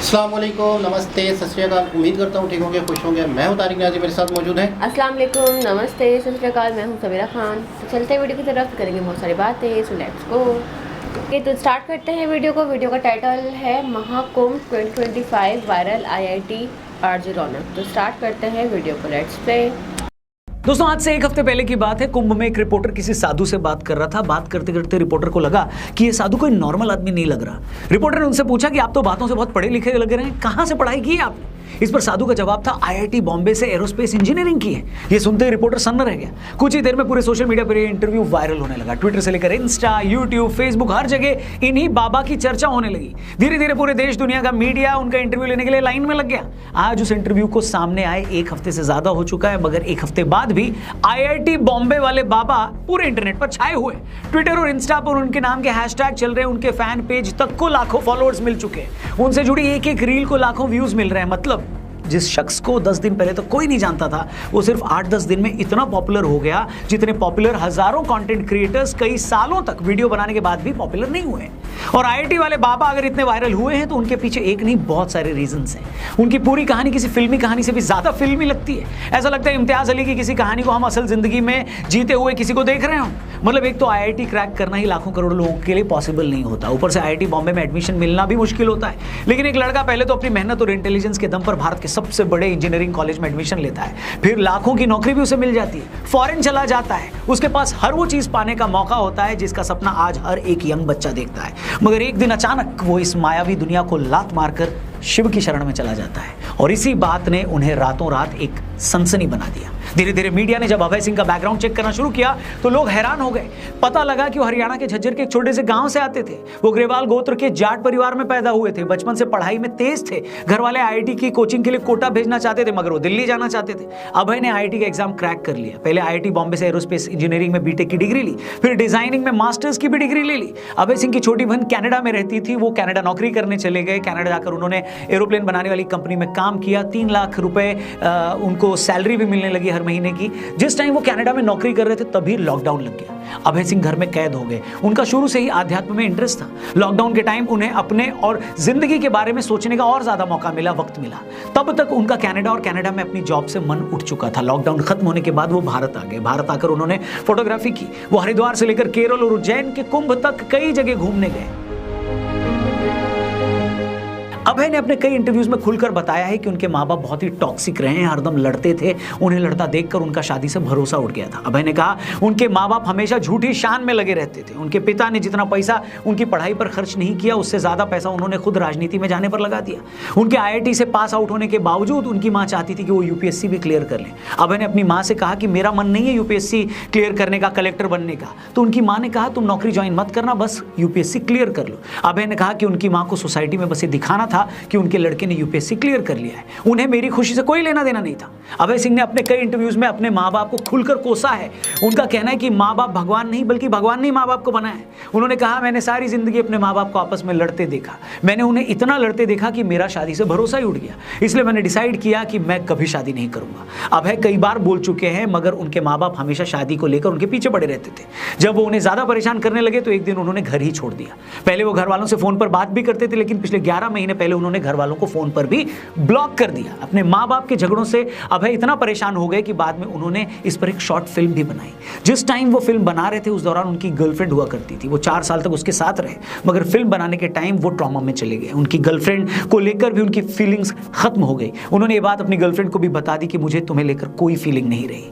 अस्सलाम वालेकुम, नमस्ते, सत श्री अकाल। उम्मीद करता हूँ ठीक होंगे, खुश होंगे। मैं हूँ तारिक न्याजी, मेरे साथ मौजूद है। अस्सलाम वालेकुम, नमस्ते, सत श्री अकाल। मैं हूँ सबीरा खान। तो चलते हैं वीडियो की तरफ, करेंगे बहुत सारी बातें। So let's go. ओके, तो स्टार्ट करते हैं वीडियो को। वीडियो का टाइटल है महाकुंभ 2025 वायरल आईआईटी आरजे रौनक। तो स्टार्ट करते हैं वीडियो को, लेट्स प्ले। दोस्तों, आज से एक हफ्ते पहले की बात है। कुंभ में एक रिपोर्टर किसी साधु से बात कर रहा था। बात करते करते रिपोर्टर को लगा कि ये साधु कोई नॉर्मल आदमी नहीं लग रहा। रिपोर्टर ने उनसे पूछा कि आप तो बातों से बहुत पढ़े लिखे लग रहे हैं, कहाँ से पढ़ाई की है आपने? इस पर साधु का जवाब था, आईआईटी बॉम्बे से एरोस्पेस इंजीनियरिंग की है। ये सुनते ही रिपोर्टर सन्न रह गया। कुछ ही देर में पूरे सोशल मीडिया पर ये इंटरव्यू वायरल होने लगा। ट्विटर से लेकर इंस्टा, यूट्यूब, फेसबुक, हर जगह इन्हीं बाबा की चर्चा होने लगी। धीरे धीरे पूरे देश दुनिया का मीडिया उनका इंटरव्यू लेने के लिए लाइन में लग गया। आज उस इंटरव्यू को सामने आए एक हफ्ते से ज्यादा हो चुका है, मगर एक हफ्ते बाद भी आईआईटी बॉम्बे वाले बाबा पूरे इंटरनेट पर छाए हुए। ट्विटर और इंस्टा पर उनके नाम के हैशटैग चल रहे हैं। उनके फैन पेज तक को लाखों फॉलोअर्स मिल चुके हैं। उनसे जुड़ी एक एक रील को लाखों व्यूज मिल रहे हैं। मतलब जिस शख्स को 10 दिन पहले तो कोई नहीं जानता था, वो सिर्फ 8-10 दिन में इतना पॉपुलर हो गया जितने पॉपुलर हजारों कंटेंट क्रिएटर्स कई सालों तक वीडियो बनाने के बाद भी पॉपुलर नहीं हुए। और आईआईटी वाले बाबा अगर इतने वायरल हुए हैं तो उनके पीछे एक नहीं बहुत सारे रीजंस हैं। उनकी पूरी कहानी किसी फिल्मी कहानी से भी ज्यादा फिल्मी लगती है। ऐसा लगता है इम्तियाज अली की किसी कहानी को हम असल जिंदगी में जीते हुए किसी को देख रहे हो। मतलब एक तो आईआईटी क्रैक करना ही लाखों करोड़ों लोगों के लिए पॉसिबल नहीं होता, ऊपर से आईआईटी बॉम्बे में एडमिशन मिलना भी मुश्किल होता है। लेकिन एक लड़का पहले तो अपनी मेहनत और इंटेलिजेंस के दम पर भारत के सबसे बड़े इंजीनियरिंग कॉलेज में एडमिशन लेता है, फिर लाखों की नौकरी भी उसे मिल जाती है, फॉरेन चला जाता है, उसके पास हर वो चीज पाने का मौका होता है जिसका सपना आज हर एक यंग बच्चा देखता है। मगर एक दिन अचानक वो इस मायावी दुनिया को लात मारकर शिव की शरण में चला जाता है। और इसी बात ने उन्हें रातों रात एक सनसनी बना दिया। धीरे धीरे मीडिया ने जब अभय सिंह का बैकग्राउंड चेक करना शुरू किया तो लोग हैरान हो गए। पता लगा कि वो हरियाणा के झज्जर के एक छोटे से गांव से आते थे। वो ग्रेवाल गोत्र के जाट परिवार में पैदा हुए थे। बचपन से पढ़ाई में तेज थे। घर वाले आईआईटी की कोचिंग के लिए कोटा भेजना चाहते थे, मगर वो दिल्ली जाना चाहते थे। अभय ने आईआईटी का एग्जाम क्रैक कर लिया। पहले आईआईटी बॉम्बे से एरोस्पेस इंजीनियरिंग में बीटेक की डिग्री ली, फिर डिजाइनिंग में मास्टर्स की भी डिग्री ले ली। अभय सिंह की छोटी बहन कनाडा में रहती थी। वो कनाडा नौकरी करने चले गए। कनाडा जाकर उन्होंने एरोप्लेन बनाने वाली कंपनी में काम किया। 3 लाख रुपए उनको सैलरी भी मिलने लगी हर महीने की। जिस टाइम वो कनाडा में नौकरी कर रहे थे तभी लॉकडाउन लग गया। अभय सिंह घर में कैद हो गए। उनका शुरू से ही आध्यात्म में इंटरेस्ट था। लॉकडाउन के टाइम उन्हें अपने और जिंदगी के बारे में सोचने का और ज्यादा मौका मिला, वक्त मिला। तब तक उनका कनाडा और कनाडा में अपनी जॉब से मन उठ चुका था। लॉकडाउन खत्म होने के बाद वो भारत आ गए। भारत आकर उन्होंने फोटोग्राफी की। वो हरिद्वार से लेकर केरल और उज्जैन के कुंभ तक कई जगह घूमने गए। अभय ने अपने कई इंटरव्यूज में खुलकर बताया है कि उनके माँ बाप बहुत ही टॉक्सिक रहे हैं, हरदम लड़ते थे। उन्हें लड़ता देखकर उनका शादी से भरोसा उठ गया था। अभय ने कहा उनके माँ बाप हमेशा झूठी शान में लगे रहते थे। उनके पिता ने जितना पैसा उनकी पढ़ाई पर खर्च नहीं किया, उससे ज्यादा पैसा उन्होंने खुद राजनीति में जाने पर लगा दिया। उनके आईआईटी से पास आउट होने के बावजूद उनकी माँ चाहती थी कि वो यूपीएससी भी क्लियर कर ले। अभय ने अपनी माँ से कहा कि मेरा मन नहीं है यूपीएससी क्लियर करने का, कलेक्टर बनने का। तो उनकी माँ ने कहा तुम नौकरी ज्वाइन मत करना, बस यूपीएससी क्लियर कर लो। अभय ने कहा कि उनकी माँ को सोसाइटी में बस ये दिखाना था कि उनके लड़के ने यूपीएससी क्लियर कर लिया है, उन्हें मेरी खुशी से कोई लेना देना नहीं था। अभय सिंह ने अपने कई इंटरव्यूज में अपने माँ बाप को खुलकर कोसा है। उनका कहना है कि माँ बाप भगवान नहीं बल्कि भगवान ने माँ बाप को बनाया है। उन्होंने कहा मैंने सारी जिंदगी अपने माँ बाप को आपस में लड़ते देखा। मैंने उन्हें इतना लड़ते देखा कि मेरा शादी से भरोसा ही उठ गया। इसलिए मैंने डिसाइड किया कि मैं कभी शादी नहीं करूंगा। अभय कई बार बोल चुके हैं, मगर उनके माँ बाप हमेशा शादी को लेकर उनके पीछे पड़े रहते थे। जब वो उन्हें ज्यादा परेशान करने लगे तो एक दिन उन्होंने घर ही छोड़ दिया। पहले वो घर वालों से फोन पर बात भी करते थे, लेकिन पिछले 11 महीने पहले उन्होंने घर वालों को फोन पर भी ब्लॉक कर दिया। अपने माँ बाप के झगड़ों से अभय इतना परेशान हो गए कि बाद में उन्होंने इस पर एक शॉर्ट फिल्म भी बनाई। जिस टाइम वो फिल्म बना रहे थे उस दौरान उनकी गर्लफ्रेंड हुआ करती थी। वो 4 साल तक उसके साथ रहे, मगर फिल्म बनाने के टाइम वो ट्रॉमा में चले गए। उनकी गर्लफ्रेंड को लेकर भी उनकी फीलिंग्स खत्म हो गई। उन्होंने ये बात अपनी गर्लफ्रेंड को भी बता दी कि मुझे तुम्हें लेकर कोई फीलिंग नहीं रही।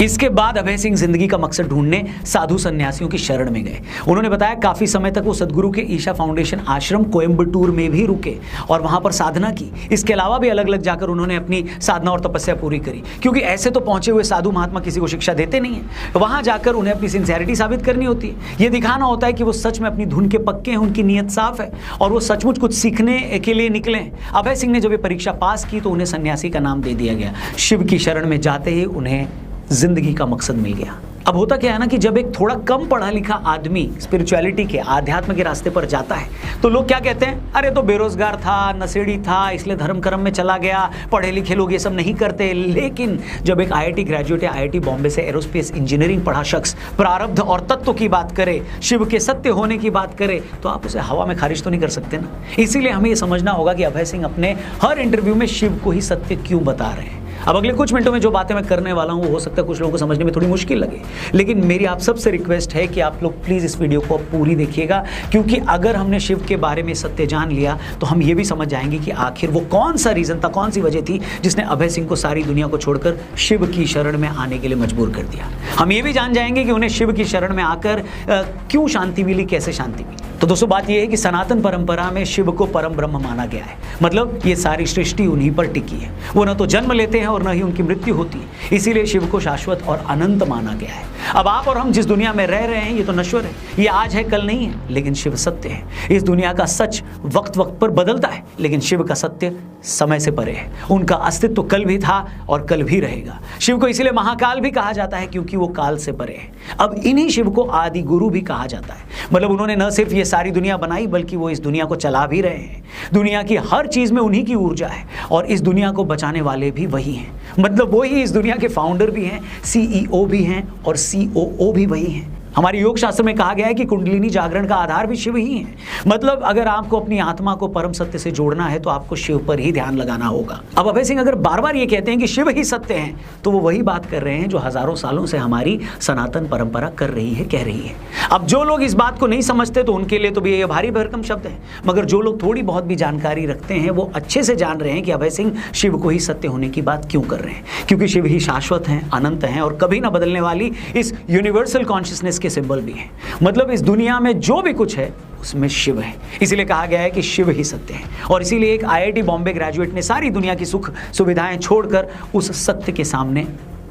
इसके बाद अभय सिंह जिंदगी का मकसद ढूंढने साधु सन्यासियों की शरण में गए। उन्होंने बताया काफी समय तक वो सदगुरु के ईशा फाउंडेशन आश्रम कोयम्बटूर में भी रुके और वहां पर साधना की। इसके अलावा भी अलग अलग जाकर उन्होंने अपनी साधना और तपस्या पूरी करी, क्योंकि ऐसे तो पहुंचे हुए साधु महात्मा किसी को शिक्षा देते नहीं है। वहां जाकर उन्हें अपनी सिंसियरिटी साबित करनी होती है। ये दिखाना होता है कि वो सच में अपनी धुन के पक्के हैं, उनकी नीयत साफ है और वो सचमुच कुछ सीखने के लिए निकले हैं। अभय सिंह ने जब ये परीक्षा पास की तो उन्हें सन्यासी का नाम दे दिया गया। शिव की शरण में जाते ही उन्हें जिंदगी का मकसद मिल गया। अब होता क्या है ना कि जब एक थोड़ा कम पढ़ा लिखा आदमी स्पिरिचुअलिटी के, आध्यात्म के रास्ते पर जाता है तो लोग क्या कहते हैं, अरे तो बेरोजगार था, नशेड़ी था, इसलिए धर्म कर्म में चला गया, पढ़े लिखे लोग ये सब नहीं करते। लेकिन जब एक IIT ग्रेजुएट या IIT बॉम्बे से एरोस्पेस इंजीनियरिंग पढ़ा शख्स प्रारब्ध और तत्व की बात करे, शिव के सत्य होने की बात करे, तो आप उसे हवा में खारिज तो नहीं कर सकते ना। इसीलिए हमें ये समझना होगा कि अभय सिंह अपने हर इंटरव्यू में शिव को ही सत्य क्यों बता रहे हैं। अब अगले कुछ मिनटों में जो बातें मैं करने वाला हूं वो हो सकता है कुछ लोगों को समझने में थोड़ी मुश्किल लगे, लेकिन मेरी आप सबसे रिक्वेस्ट है कि आप लोग प्लीज़ इस वीडियो को पूरी देखिएगा, क्योंकि अगर हमने शिव के बारे में सत्य जान लिया तो हम ये भी समझ जाएंगे कि आखिर वो कौन सा रीज़न था, कौन सी वजह थी जिसने अभय सिंह को सारी दुनिया को छोड़कर शिव की शरण में आने के लिए मजबूर कर दिया। हम ये भी जान जाएंगे कि उन्हें शिव की शरण में आकर क्यों शांति मिली, कैसे शांति मिली। तो दोस्तों बात यह है कि सनातन परंपरा में शिव को परम ब्रह्म माना गया है, मतलब ये सारी सृष्टि उन्हीं पर टिकी है। वो न तो जन्म लेते हैं और न ही उनकी मृत्यु होती है, इसीलिए शिव को शाश्वत और अनंत माना गया है। अब आप और हम जिस दुनिया में रह रहे हैं ये तो नश्वर है, ये आज है कल नहीं है, लेकिन शिव सत्य है। इस दुनिया का सच वक्त वक्त पर बदलता है, लेकिन शिव का सत्य समय से परे है। उनका अस्तित्व तो कल भी था और कल भी रहेगा। शिव को इसीलिए महाकाल भी कहा जाता है क्योंकि वो काल से परे है। अब इन्हीं शिव को आदि गुरु भी कहा जाता है, मतलब उन्होंने न सिर्फ ये सारी दुनिया बनाई बल्कि वो इस दुनिया को चला भी रहे हैं। दुनिया की हर चीज में उन्हीं की ऊर्जा है और इस दुनिया को बचाने वाले भी वही हैं, मतलब वही इस दुनिया के फाउंडर भी हैं, CEO भी हैं और COO भी वही हैं। हमारे योग शास्त्र में कहा गया है कि कुंडलिनी जागरण का आधार भी शिव ही है। मतलब अगर आपको अपनी आत्मा को परम सत्य से जोड़ना है तो आपको शिव पर ही ध्यान लगाना होगा। अब अभय सिंह अगर बार बार ये कहते हैं कि शिव ही सत्य है तो वो वही बात कर रहे हैं जो हजारों सालों से हमारी सनातन परंपरा कर रही है, कह रही है। अब जो लोग इस बात को नहीं समझते तो उनके लिए तो भी ये भारी भरकम शब्द है, मगर जो लोग थोड़ी बहुत भी जानकारी रखते हैं वो अच्छे से जान रहे हैं कि अभय सिंह शिव को ही सत्य होने की बात क्यों कर रहे हैं, क्योंकि शिव ही शाश्वत हैं, अनंत हैं और कभी ना बदलने वाली इस यूनिवर्सल कॉन्शियसनेस के सिंबल भी है। मतलब इस दुनिया में जो भी कुछ है उसमें शिव है, इसीलिए कहा गया है कि शिव ही सत्य है। और इसीलिए एक IIT बॉम्बे ग्रेजुएट ने सारी दुनिया की सुख सुविधाएं छोड़कर उस सत्य के सामने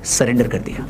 सरेंडर कर दिया।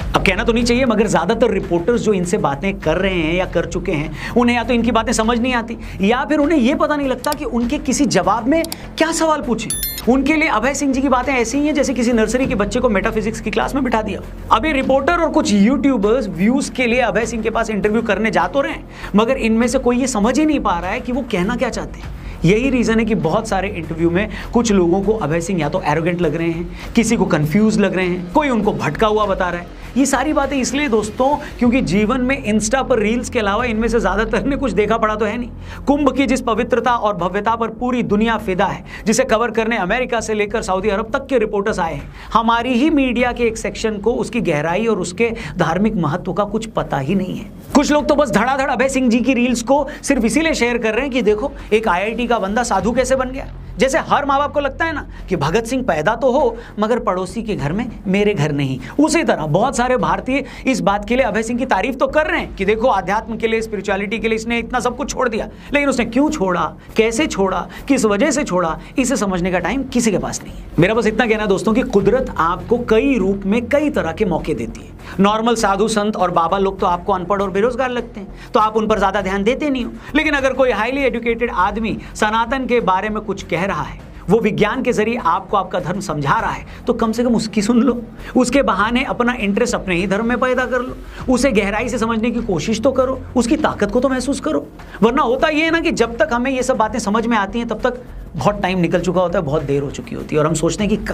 अब कहना तो नहीं चाहिए, मगर ज्यादातर रिपोर्टर्स जो इनसे बातें कर रहे हैं या कर चुके हैं उन्हें या तो इनकी बातें समझ नहीं आती या फिर उन्हें यह पता नहीं लगता कि उनके किसी जवाब में क्या सवाल पूछें। उनके लिए अभय सिंह जी की बातें ऐसी ही हैं जैसे किसी नर्सरी के बच्चे को मेटाफिजिक्स की क्लास में बिठा दिया। अब ये रिपोर्टर और कुछ यूट्यूबर्स व्यूज के लिए अभय सिंह के पास इंटरव्यू करने जा तो रहे हैं, मगर इनमें से कोई ये समझ ही नहीं पा रहा है कि वो कहना क्या चाहते हैं। यही रीजन है कि बहुत सारे इंटरव्यू में कुछ लोगों को अभय सिंह या तो एरोगेंट लग रहे हैं, किसी को कंफ्यूज लग रहे हैं, कोई उनको भटका हुआ बता रहा है। ये सारी बातें इसलिए दोस्तों क्योंकि जीवन में इंस्टा पर रील्स के अलावा इनमें से ज्यादातर ने कुछ देखा पड़ा तो है नहीं। कुंभ की जिस पवित्रता और भव्यता पर पूरी दुनिया फिदा है, जिसे कवर करने अमेरिका से लेकर सऊदी अरब तक के रिपोर्टर्स आए हैं, हमारी ही मीडिया के एक सेक्शन को उसकी गहराई और उसके धार्मिक महत्व का कुछ पता ही नहीं है। कुछ लोग तो बस धड़ाधड़ अभय सिंह जी की रील्स को सिर्फ इसीलिए शेयर कर रहे हैं कि देखो एक IIT का बंदा साधु कैसे बन गया। जैसे हर माँ बाप को लगता है ना कि भगत सिंह पैदा तो हो मगर पड़ोसी के घर में, मेरे घर नहीं, उसी तरह बहुत सारे भारतीय इस बात के लिए अभय सिंह की तारीफ तो कर रहे हैं कि देखो आध्यात्म के लिए, स्पिरिचुअलिटी के लिए इसने इतना सब कुछ छोड़ दिया, लेकिन उसने क्यों छोड़ा, कैसे छोड़ा, किस वजह से छोड़ा, इसे समझने का टाइम किसी के पास नहीं है। मेरा बस इतना कहना दोस्तों कि कुदरत आपको कई रूप में कई तरह के मौके देती है। नॉर्मल साधु संत और बाबा लोग तो आपको अनपढ़ और बेरोजगार लगते हैं तो आप उन पर ज्यादा ध्यान देते नहीं हो, लेकिन अगर कोई हाईली एजुकेटेड आदमी सनातन के बारे में कुछ कह रहा है, वो विज्ञान के जरिए आपको आपका धर्म समझा रहा है, तो कम से कम उसकी सुन लो, उसके बहाने अपना इंटरेस्ट अपने ही धर्म में पैदा कर लो, उसे गहराई से समझने की कोशिश तो करो, उसकी ताकत को तो महसूस करो। वरना होता ये है ना कि जब तक हमें ये सब बातें समझ में आती हैं तब तक बहुत टाइम निकल चुका होता है, बहुत देर हो चुकी होती है और हम सोचते हैं कि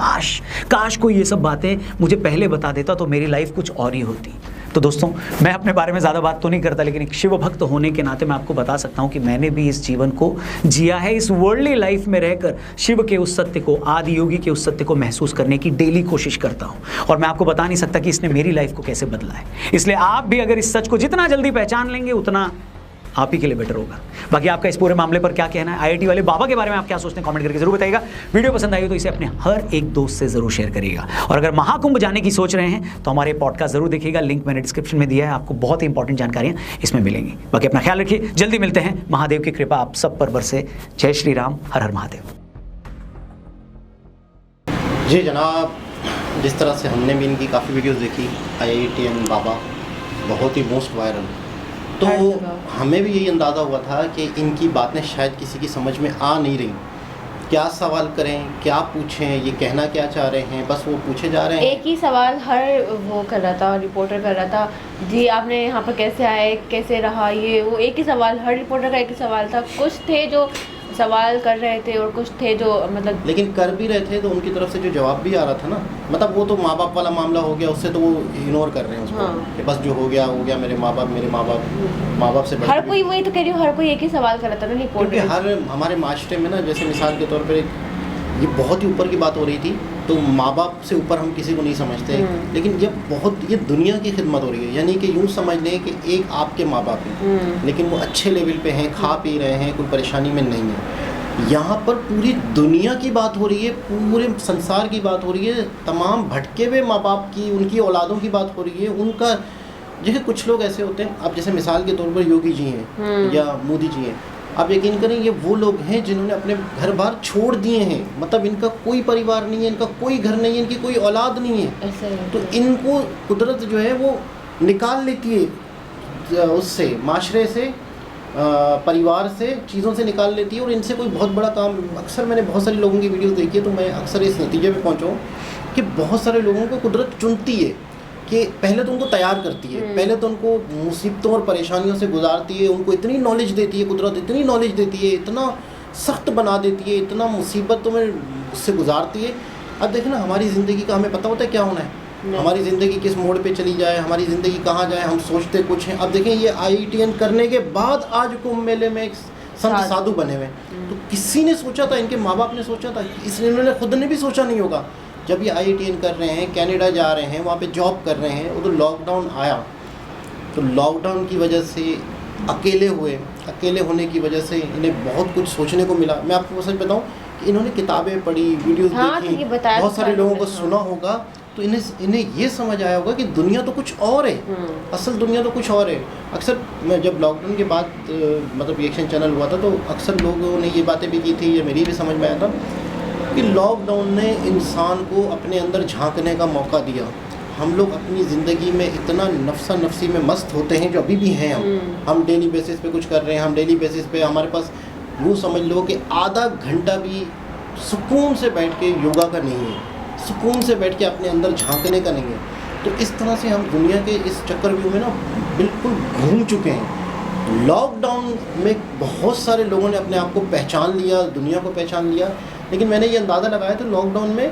काश कोई ये सब बातें मुझे पहले बता देता तो मेरी लाइफ कुछ और ही होती। तो दोस्तों मैं अपने बारे में ज़्यादा बात तो नहीं करता, लेकिन एक शिव भक्त होने के नाते मैं आपको बता सकता हूँ कि मैंने भी इस जीवन को जिया है, इस वर्ल्डली लाइफ में रहकर शिव के उस सत्य को, आदि योगी के उस सत्य को महसूस करने की डेली कोशिश करता हूँ और मैं आपको बता नहीं सकता कि इसने मेरी लाइफ को कैसे बदला है। इसलिए आप भी अगर इस सच को जितना जल्दी पहचान लेंगे उतना आप ही के लिए बेटर होगा। बाकी आपका इस पूरे मामले पर क्या कहना है, IIT वाले बाबा के बारे में आप क्या सोचते हैं, कमेंट करके जरूर बताइएगा। वीडियो पसंद आई हो तो इसे अपने हर एक दोस्त से जरूर शेयर करिएगा और अगर महाकुंभ जाने की सोच रहे हैं तो हमारे पॉडकास्ट जरूर देखिएगा, लिंक मैंने डिस्क्रिप्शन में दिया है, आपको बहुत ही इंपॉर्टेंट जानकारियां इसमें मिलेंगी। बाकी अपना ख्याल रखिए, जल्दी मिलते हैं, महादेव की कृपा आप सब पर बरसे। जय श्री राम, हर हर महादेव। जी जनाब, जिस तरह से हमने भी इनकी काफ़ी वीडियोस देखी, IITian बाबा बहुत ही मोस्ट वायरल, तो हमें भी यही अंदाज़ा हुआ था कि इनकी बातें शायद किसी की समझ में आ नहीं रही, क्या सवाल करें, क्या पूछें, ये कहना क्या चाह रहे हैं, बस वो पूछे जा रहे हैं। एक ही सवाल हर वो कर रहा था, रिपोर्टर कर रहा था, जी आपने यहाँ पर कैसे आए, कैसे रहा, ये वो एक ही सवाल, हर रिपोर्टर का एक ही सवाल था। कुछ थे जो सवाल कर रहे थे और कुछ थे जो मतलब लेकिन कर भी रहे थे तो उनकी तरफ से जो जवाब भी आ रहा था ना, मतलब वो तो माँ बाप वाला मामला हो गया, उससे तो वो इग्नोर कर रहे हैं उसको। हाँ। कि बस जो हो गया, मेरे माँ बाप से हर कोई, वही तो कह रही हूँ, हर कोई एक ही सवाल कर रहा था ना क्योंकि रिपोर्टर। हर हमारे माशरे में ना, जैसे मिसाल के तौर पर ये बहुत ही ऊपर की बात हो रही थी, तो माँ बाप से ऊपर हम किसी को नहीं समझते, लेकिन ये दुनिया की खिदमत हो रही है। यानी कि यूँ समझ लें कि एक आपके माँ बाप हैं, लेकिन वो अच्छे लेवल पे हैं, खा पी रहे हैं, कोई परेशानी में नहीं है। यहाँ पर पूरी दुनिया की बात हो रही है, पूरे संसार की बात हो रही है, तमाम भटके हुए माँ बाप की, उनकी औलादों की बात हो रही है। उनका जैसे कुछ लोग ऐसे होते हैं, अब जैसे मिसाल के तौर पर योगी जी हैं या मोदी जी हैं, आप यकीन करें ये वो लोग हैं जिन्होंने अपने घर बार छोड़ दिए हैं, मतलब इनका कोई परिवार नहीं है, इनका कोई घर नहीं है, इनकी कोई औलाद नहीं है, तो इनको कुदरत जो है वो निकाल लेती है उससे, माशरे से, परिवार से, चीज़ों से निकाल लेती है, और इनसे कोई बहुत बड़ा काम। अक्सर मैंने बहुत सारे लोगों की वीडियोस देखी है, तो मैं अक्सर इस नतीजे पे पहुंचा हूँ कि बहुत सारे लोगों को कुदरत चुनती है कि पहले तो उनको तैयार करती है, पहले तो उनको मुसीबतों और परेशानियों से गुजारती है, उनको इतनी नॉलेज देती है, कुदरत इतनी नॉलेज देती है, इतना सख्त बना देती है, इतना मुसीबतों में उससे गुजारती है। अब देखें ना, हमारी ज़िंदगी का हमें पता होता है क्या होना है, हमारी ज़िंदगी किस मोड़ पे चली जाए, हमारी ज़िंदगी कहाँ जाए, हम सोचते कुछ हैं। अब देखें ये IITN करने के बाद आज कुंभ मेले में एक संत साधु बने हुए, तो किसी ने सोचा था, इनके माँ बाप ने सोचा था, इसलिए इन्होंने खुद ने भी सोचा नहीं होगा। जब ये IITN कर रहे हैं, कनाडा जा रहे हैं, वहाँ पे जॉब कर रहे हैं, वो तो लॉकडाउन आया, तो लॉकडाउन की वजह से अकेले होने की वजह से इन्हें बहुत कुछ सोचने को मिला। मैं आपको सच बताऊँ कि इन्होंने किताबें पढ़ी, वीडियोस देखी, बहुत सारे लोगों को सुना होगा, तो इन्हें ये समझ आया होगा कि दुनिया तो कुछ और है, असल दुनिया तो कुछ और है। अक्सर मैं जब लॉकडाउन के बाद मतलब रिएक्शन चैनल हुआ था, तो अक्सर लोगों ने ये बातें भी की थी, ये मेरी भी समझ में आया था कि लॉकडाउन ने इंसान को अपने अंदर झांकने का मौका दिया। हम लोग अपनी ज़िंदगी में इतना नफ्सा नफसी में मस्त होते हैं, जो अभी भी हैं हम डेली बेसिस पे कुछ कर रहे हैं, हम डेली बेसिस पे हमारे पास यूँ समझ लो कि आधा घंटा भी सुकून से बैठ के योगा का नहीं है, सुकून से बैठ के अपने अंदर झांकने का नहीं है। तो इस तरह से हम दुनिया के इस चक्रव्यूह में ना बिल्कुल घूम चुके हैं। लॉकडाउन में बहुत सारे लोगों ने अपने आप को पहचान लिया, दुनिया को पहचान लिया, लेकिन मैंने ये अंदाज़ा लगाया था लॉकडाउन में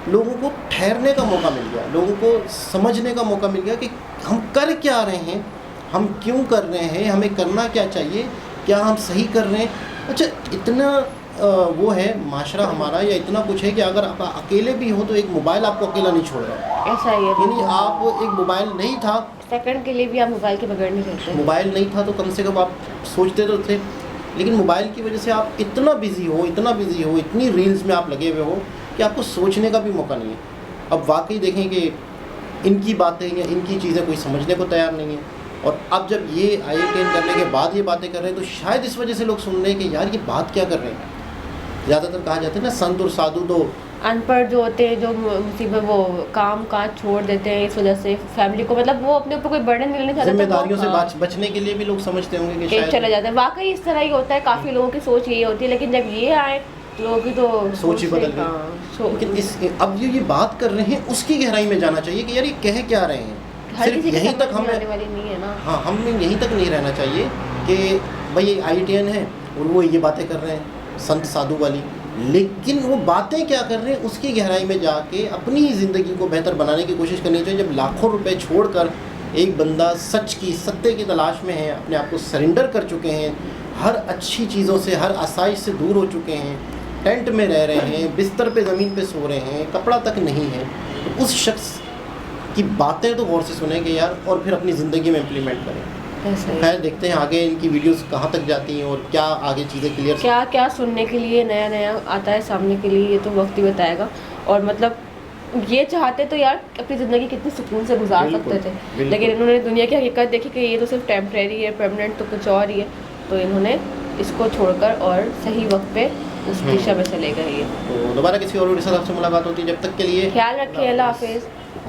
लोगों को ठहरने का मौका मिल गया, लोगों को समझने का मौका मिल गया कि हम कर क्या रहे हैं, हम क्यों कर रहे हैं, हमें करना क्या चाहिए, क्या हम सही कर रहे हैं। अच्छा, इतना वो है माशरा हमारा, या इतना कुछ है कि अगर आप अकेले भी हो तो एक मोबाइल आपको अकेला नहीं छोड़ रहा। ऐसा ही है, यानी आप एक मोबाइल नहीं था, सेकंड के लिए भी आप मोबाइल के बगैर नहीं रहते। मोबाइल नहीं था तो कम से कम आप सोचते तो थे, लेकिन मोबाइल की वजह से आप इतना बिज़ी हो, इतनी रील्स में आप लगे हुए हो कि आपको सोचने का भी मौका नहीं है। अब वाकई देखें कि इनकी बातें या इनकी चीज़ें कोई समझने को तैयार नहीं है, और अब जब ये IITN करने के बाद ये बातें कर रहे हैं, तो शायद इस वजह से लोग सुन रहे हैं कि यार ये बात क्या कर रहे हैं। ज़्यादातर कहा जाता है ना, संत और साधु तो अनपढ़ जो होते हैं, जो मुसीबत वो काम काज छोड़ देते हैं, इस वजह से फैमिली को, मतलब वो अपने ऊपर कोई बर्डन नहीं लेना चाहते, जिम्मेदारियों से बचने के लिए भी लोग समझते होंगे कि शायद चला जाता है। वाकई इस तरह ही होता है, काफ़ी लोगों की सोच यही होती है, लेकिन जब ये आए लोगों की तो सोच ही बदल गई। लेकिन अब ये बात कर रहे हैं, उसकी गहराई में जाना चाहिए कि यार ये कह क्या रहे हैं। सिर्फ यहीं तक हमें नहीं है ना, हाँ, हमें यहीं तक नहीं रहना चाहिए कि भाई ये IITN है और वो ये बातें कर रहे हैं संत साधु वाली, लेकिन वो बातें क्या कर रहे हैं उसकी गहराई में जाके अपनी ही ज़िंदगी को बेहतर बनाने की कोशिश करनी चाहिए। जब लाखों रुपए छोड़कर एक बंदा सत्य की तलाश में है, अपने आप को सरेंडर कर चुके हैं, हर अच्छी चीज़ों से, हर आसाइश से दूर हो चुके हैं, टेंट में रह रहे हैं, बिस्तर पे ज़मीन पे सो रहे हैं, कपड़ा तक नहीं है, तो उस शख्स की बातें तो गौर से सुनेंगे यार, और फिर अपनी ज़िंदगी में इम्प्लीमेंट करें। खैर, देखते हैं आगे इनकी वीडियोस कहाँ तक जाती हैं और क्या आगे चीज़ें क्लियर, क्या क्या सुनने के लिए नया आता है सामने के लिए, ये तो वक्त ही बताएगा। और मतलब ये चाहते तो यार अपनी ज़िंदगी कितनी सुकून से गुजार सकते थे, लेकिन इन्होंने दुनिया की हकीकत देखी कि ये तो सिर्फ टेम्प्रेरी है, परमानेंट तो कुछ और ही है, तो इन्होंने इसको छोड़कर और सही वक्त पे उस दिशा में चले गए। तो दोबारा किसी और वीडियो के साथ आपसे मुलाकात होती है, जब तक के लिए ख्याल रखिए, अल्लाह हाफिज़।